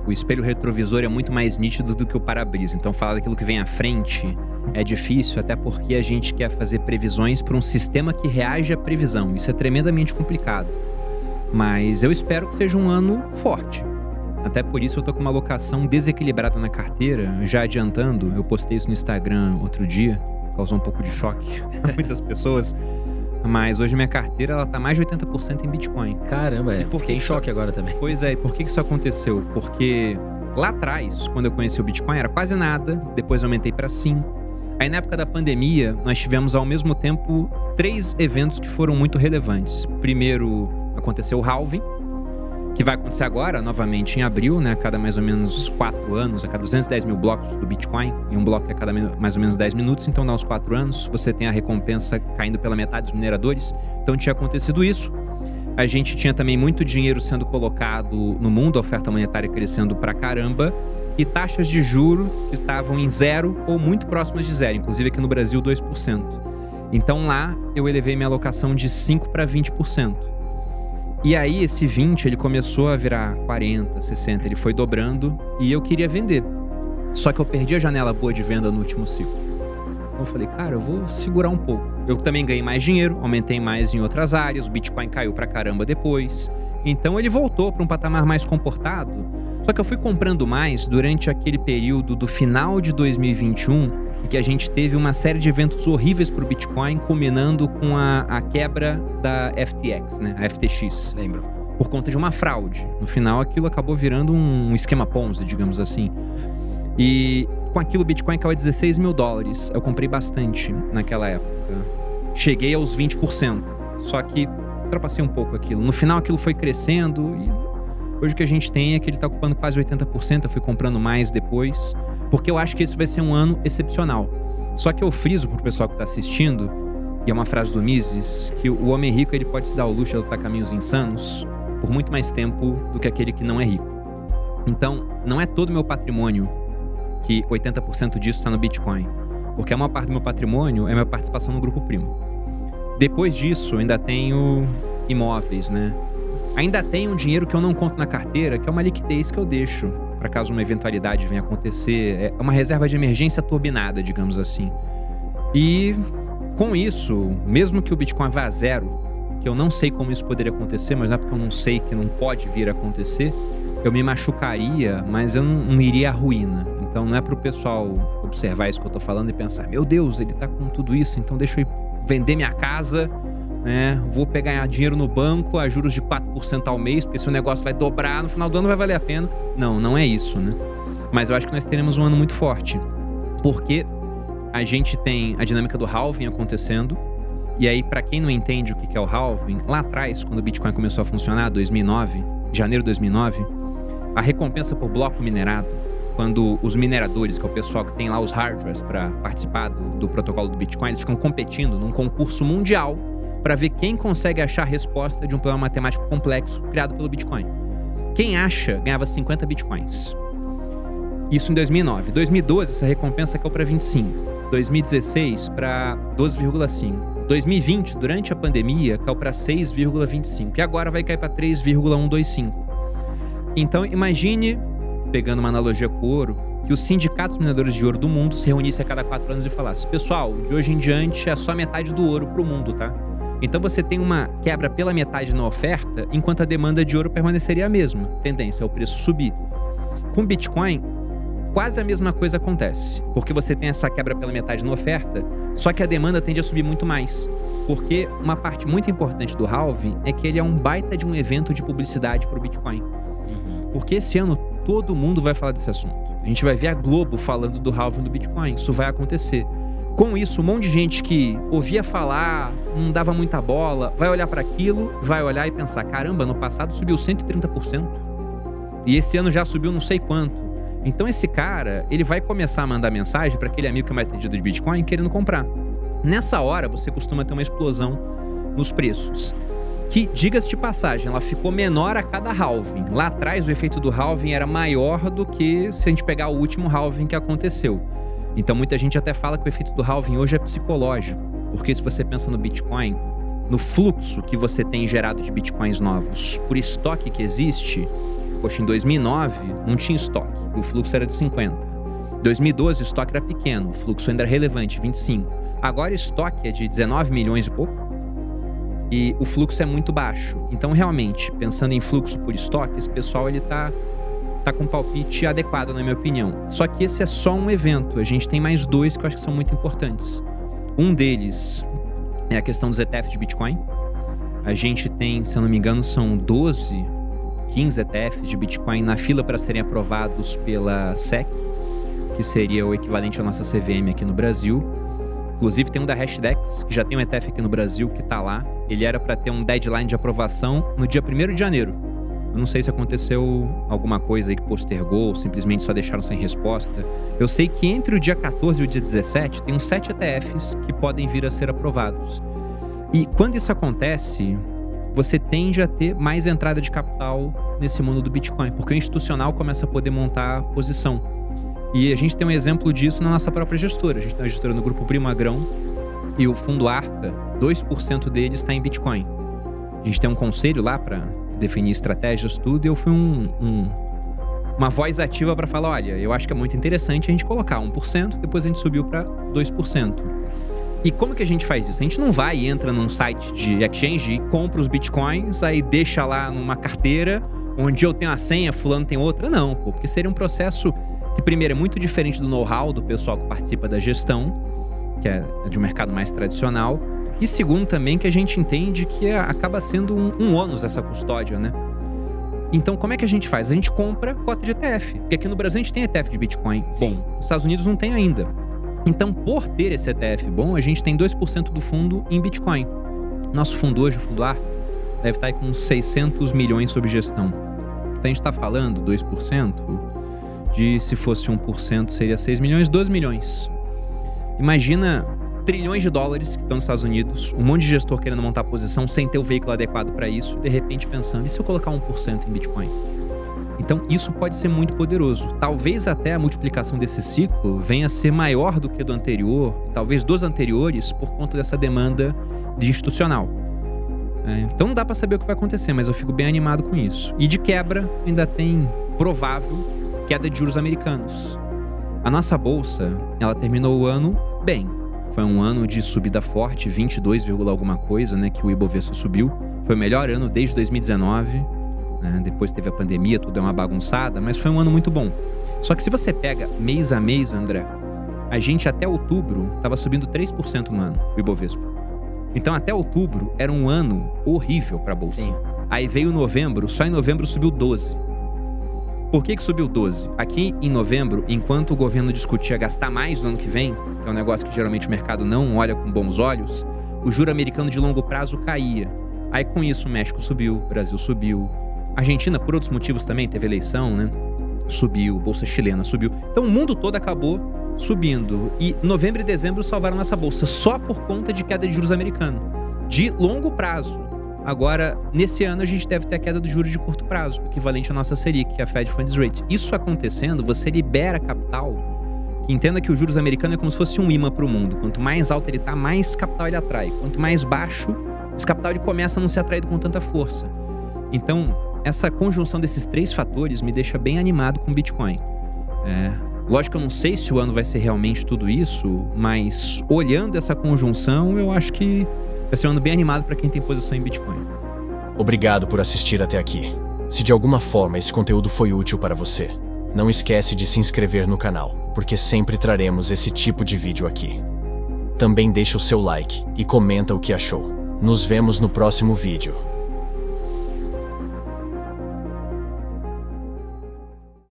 o espelho retrovisor é muito mais nítido do que o para-brisa. Então falar daquilo que vem à frente é difícil, até porque a gente quer fazer previsões para um sistema que reage à previsão. Isso é tremendamente complicado. Mas eu espero que seja um ano forte. Até por isso eu tô com uma alocação desequilibrada na carteira. Já adiantando, eu postei isso no Instagram outro dia, causou um pouco de choque a muitas pessoas. Mas hoje minha carteira ela tá mais de 80% em Bitcoin. Caramba, Fiquei em choque agora também. Pois é, e por que isso aconteceu? Porque lá atrás, quando eu conheci o Bitcoin, era quase nada, depois eu aumentei para 5. Aí na época da pandemia, nós tivemos ao mesmo tempo 3 eventos que foram muito relevantes. Primeiro, aconteceu o halving, que vai acontecer agora, novamente em abril, né? A cada mais ou menos 4 anos, a cada 210 mil blocos do Bitcoin, e um bloco a cada mais ou menos 10 minutos, então dá uns 4 anos, você tem a recompensa caindo pela metade dos mineradores. Então tinha acontecido isso. A gente tinha também muito dinheiro sendo colocado no mundo, a oferta monetária crescendo pra caramba, e taxas de juros estavam em 0 ou muito próximas de 0, inclusive aqui no Brasil 2%. Então lá eu elevei minha alocação de 5 para 20%. E aí esse 20 ele começou a virar 40, 60, ele foi dobrando e eu queria vender. Só que eu perdi a janela boa de venda no último ciclo. Então eu falei, cara, eu vou segurar um pouco. Eu também ganhei mais dinheiro, aumentei mais em outras áreas, o Bitcoin caiu pra caramba depois. Então ele voltou para um patamar mais comportado. Só que eu fui comprando mais durante aquele período do final de 2021, em que a gente teve uma série de eventos horríveis pro Bitcoin, culminando com a quebra da FTX, né? A FTX. Lembro. Por conta de uma fraude. No final, aquilo acabou virando um esquema Ponzi, digamos assim. E com aquilo, o Bitcoin caiu a 16 mil dólares. Eu comprei bastante naquela época. Cheguei aos 20%. Só que ultrapassei um pouco aquilo. No final, aquilo foi crescendo e hoje o que a gente tem é que ele tá ocupando quase 80%. Eu fui comprando mais depois, porque eu acho que esse vai ser um ano excepcional. Só que eu friso pro pessoal que tá assistindo, e é uma frase do Mises, que o homem rico ele pode se dar o luxo de adotar caminhos insanos por muito mais tempo do que aquele que não é rico. Então, não é todo o meu patrimônio que 80% disso está no Bitcoin, porque a maior parte do meu patrimônio é minha participação no Grupo Primo. Depois disso, eu ainda tenho imóveis, né? Ainda tenho um dinheiro que eu não conto na carteira, que é uma liquidez que eu deixo para caso uma eventualidade venha acontecer. É uma reserva de emergência turbinada, digamos assim. E com isso, mesmo que o Bitcoin vá a 0, que eu não sei como isso poderia acontecer, mas não é porque eu não sei que não pode vir a acontecer, eu me machucaria, mas eu não iria à ruína. Então não é pro pessoal observar isso que eu tô falando e pensar, meu Deus, ele tá com tudo isso, então deixa eu vender minha casa, né? Vou pegar dinheiro no banco a juros de 4% ao mês, porque se o negócio vai dobrar, no final do ano vai valer a pena. Não, não é isso, né? Mas eu acho que nós teremos um ano muito forte, porque a gente tem a dinâmica do halving acontecendo. E aí, pra quem não entende o que é o halving, lá atrás, quando o Bitcoin começou a funcionar, 2009, janeiro de 2009, a recompensa por bloco minerado, quando os mineradores, que é o pessoal que tem lá os hardwares para participar do protocolo do Bitcoin, eles ficam competindo num concurso mundial para ver quem consegue achar a resposta de um problema matemático complexo criado pelo Bitcoin. Quem acha ganhava 50 Bitcoins. Isso em 2009. 2012, essa recompensa caiu para 25. 2016 para 12,5. 2020, durante a pandemia, caiu para 6,25. E agora vai cair para 3,125. Então, imagine, pegando uma analogia com o ouro, que os sindicatos mineradores de ouro do mundo se reunissem a cada 4 anos e falassem: pessoal, de hoje em diante é só metade do ouro pro mundo, tá? Então você tem uma quebra pela metade na oferta, enquanto a demanda de ouro permaneceria a mesma. Tendência é o preço subir. Com Bitcoin, quase a mesma coisa acontece, porque você tem essa quebra pela metade na oferta, só que a demanda tende a subir muito mais. Porque uma parte muito importante do halving é que ele é um baita de um evento de publicidade pro Bitcoin. Porque esse ano todo mundo vai falar desse assunto. A gente vai ver a Globo falando do halving do Bitcoin. Isso vai acontecer. Com isso, um monte de gente que ouvia falar, não dava muita bola, vai olhar para aquilo, vai olhar e pensar: caramba, no passado subiu 130%. E esse ano já subiu não sei quanto. Então esse cara, ele vai começar a mandar mensagem para aquele amigo que é mais entendido de Bitcoin querendo comprar. Nessa hora, você costuma ter uma explosão nos preços. Que, diga-se de passagem, ela ficou menor a cada halving. Lá atrás, o efeito do halving era maior do que se a gente pegar o último halving que aconteceu. Então, muita gente até fala que o efeito do halving hoje é psicológico. Porque se você pensa no Bitcoin, no fluxo que você tem gerado de Bitcoins novos por estoque que existe, Poxa, em 2009 não tinha estoque, o fluxo era de 50. Em 2012 o estoque era pequeno, o fluxo ainda era relevante, 25. Agora o estoque é de 19 milhões e pouco e o fluxo é muito baixo. Então, realmente, pensando em fluxo por estoque, esse pessoal ele tá com um palpite adequado, na minha opinião. Só que esse é só um evento. A gente tem mais dois que eu acho que são muito importantes. Um deles é a questão dos ETFs de Bitcoin. A gente tem, se eu não me engano, são 15 ETFs de Bitcoin na fila para serem aprovados pela SEC, que seria o equivalente à nossa CVM aqui no Brasil. Inclusive tem um da Hashdex, que já tem um ETF aqui no Brasil, que tá lá. Ele era para ter um deadline de aprovação no dia 1º de janeiro. Eu não sei se aconteceu alguma coisa aí que postergou, ou simplesmente só deixaram sem resposta. Eu sei que entre o dia 14 e o dia 17, tem uns 7 ETFs que podem vir a ser aprovados. E quando isso acontece, você tende a ter mais entrada de capital nesse mundo do Bitcoin, porque o institucional começa a poder montar posição. E a gente tem um exemplo disso na nossa própria gestora. A gente tem uma gestora no grupo Primagrão e o fundo Arca, 2% dele está em Bitcoin. A gente tem um conselho lá para definir estratégias, tudo, e eu fui uma voz ativa para falar, olha, eu acho que é muito interessante a gente colocar 1%, depois a gente subiu para 2%. E como que a gente faz isso? A gente não vai e entra num site de exchange e compra os Bitcoins, aí deixa lá numa carteira, onde eu tenho a senha, fulano tem outra. Não, pô, porque seria um processo que, primeiro, é muito diferente do know-how do pessoal que participa da gestão, que é de um mercado mais tradicional, e segundo também que a gente entende que acaba sendo um ônus essa custódia, né? Então, como é que a gente faz? A gente compra cota de ETF, porque aqui no Brasil a gente tem ETF de Bitcoin. Sim. Bom, nos Estados Unidos não tem ainda. Então, por ter esse ETF bom, a gente tem 2% do fundo em Bitcoin. Nosso fundo hoje, o fundo Arca, deve estar aí com uns 600 milhões sob gestão. Então, a gente está falando 2%, de se fosse 1% seria 6 milhões, 12 milhões. Imagina trilhões de dólares que estão nos Estados Unidos, um monte de gestor querendo montar posição sem ter o veículo adequado para isso, de repente pensando, e se eu colocar 1% em Bitcoin? Então isso pode ser muito poderoso. Talvez até a multiplicação desse ciclo venha a ser maior do que do anterior, talvez dos anteriores, por conta dessa demanda de institucional. Então não dá para saber o que vai acontecer, mas eu fico bem animado com isso. E de quebra, ainda tem provável queda de juros americanos. A nossa bolsa, ela terminou o ano bem. Foi um ano de subida forte, 22, alguma coisa, né, que o Ibovespa subiu. Foi o melhor ano desde 2019. Né? Depois teve a pandemia, tudo é uma bagunçada, mas foi um ano muito bom. Só que se você pega mês a mês, André, a gente até outubro estava subindo 3% no ano, o Ibovespa. Então até outubro era um ano horrível para a bolsa. Sim. Aí veio novembro, só em novembro subiu 12%. Por que subiu 12? Aqui em novembro, enquanto o governo discutia gastar mais no ano que vem, que é um negócio que geralmente o mercado não olha com bons olhos, o juro americano de longo prazo caía. Aí com isso o México subiu, o Brasil subiu. A Argentina, por outros motivos também, teve eleição, né? Subiu, bolsa chilena subiu. Então o mundo todo acabou subindo. E novembro e dezembro salvaram nossa bolsa só por conta de queda de juros americano. De longo prazo. Agora, nesse ano, a gente deve ter a queda do juros de curto prazo, equivalente à nossa Selic, que é a Fed Funds Rate. Isso acontecendo, você libera capital, que entenda que o juros americano é como se fosse um imã para o mundo. Quanto mais alto ele está, mais capital ele atrai. Quanto mais baixo, esse capital ele começa a não ser atraído com tanta força. Então, essa conjunção desses 3 fatores me deixa bem animado com o Bitcoin. Lógico que eu não sei se o ano vai ser realmente tudo isso, mas olhando essa conjunção, eu acho que vai ser um ano bem animado para quem tem posição em Bitcoin. Obrigado por assistir até aqui. Se de alguma forma esse conteúdo foi útil para você, não esquece de se inscrever no canal, porque sempre traremos esse tipo de vídeo aqui. Também deixa o seu like e comenta o que achou. Nos vemos no próximo vídeo.